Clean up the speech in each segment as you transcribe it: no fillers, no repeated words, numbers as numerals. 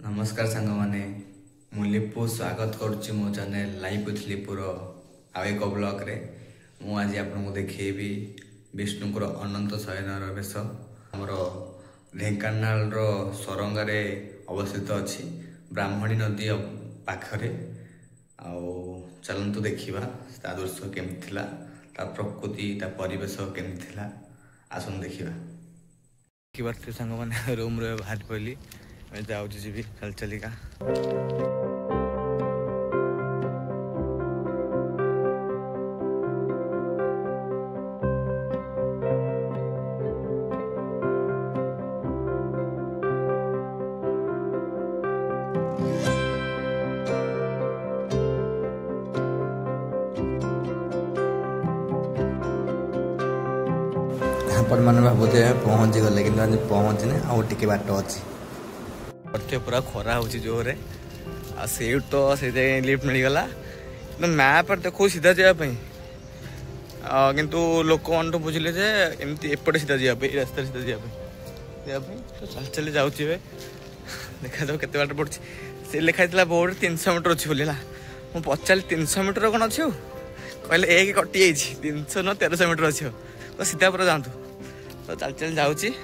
नमस्कार सांग माने मु लिपु स्वागत करुच्ची मो चैनल लाइव विथ लिपुर आउ एक ब्लॉग रे मु आज आपको देखी विष्णुपुर अनंत शयनर बेश आमर ढेंकानाल सरंगारे अवस्थित अच्छी ब्राह्मणी नदी पाखरे आउ चलतु देखा ता दृश्य केमती थिला ता प्रकृति ता परिवेश केमती थिला आसन देखा सांग मैंने रूम रे बाहर पड़ी जाऊँ जी चल चलिका आपण मैंने भावुचे पहुँची गले कि पहुँचने आउ टे बाट अच्छी पूरा खरा हो जोरे से तो लिफ्ट मिलगला मैप देखो सीधा जावाई किंतु लोक मन तो बुझे जे एमती एपटे सीधा जावाई रास्ता सीधा जावाई तो चल चली जाऊे देखा जाऊ के बाट पड़ी से लिखाई बोर्ड 300 मीटर अच्छी बोला मुझे पचारि 300 मीटर कौन अच्छे कहले एक कटि 300 न 1300 मीटर अच्छे तो सीधा पूरा जातु तो चल चल जाऊँगी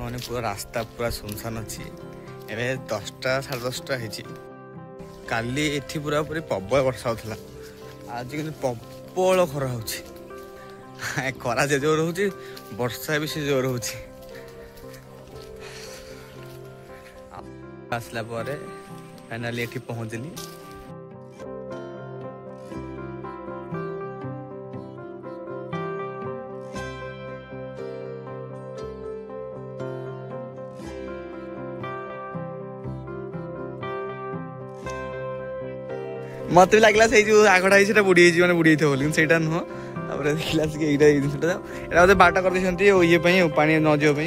मैंने पूरा रास्ता पूरा सुनसान अच्छी एवं 10टा 10:30 है काली एठी पूरा पूरी प्रबल वर्षा होता आज कि प्रबल खरा हो खरा जे जोर हो वर्षा भी से जोर हो आसला फाइनाली एठी पहुँचली मत भी लगला से जो आगड़ा है बुड़ी मैंने बुड़ी बोली से नुह देखला ये बाट कर ये पा न जावाई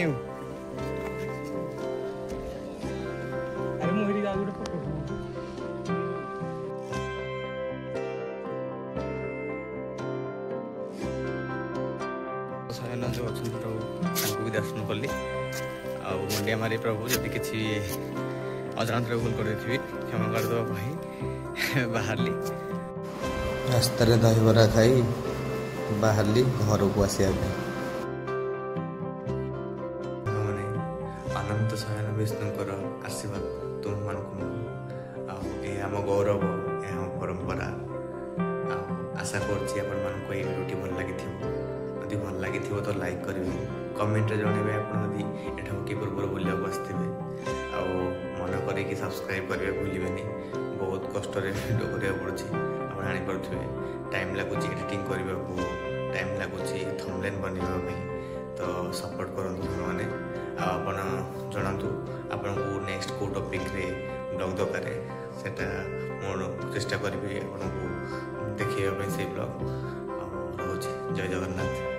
शयन जो अच्छा भी दर्शन कली मुंडिया मारी प्रभु जब किसी अजाणत भूल कर क्षमा करदे बाहरली रास्तार दहीबरा खाई बाहरली घर को आसा अनंत शयन विष्णुकर आशीर्वाद तुम मानक आम गौरव यह परंपरा आशा करुँगी भल लगी यदि भल लगी तो लाइक करेंगे कमेंट जनइबे एठा कि पूर्व बुलाक आसते मन कर सब्सक्राइब करेंगे भूलें बहुत कष्ट भिडियो करा पड़े आप जापे टाइम लगुच एडिटिंग करने को टाइम लगुच थंबनेल बनवाई तो सपोर्ट करूँ मैंने आपड़ जनातु आपन को नेक्स्ट को टॉपिक रे ब्लॉग दरकार सेटा मोर चेष्टा करी आपन को देखिए से ब्लॉग रोज जय जगन्नाथ।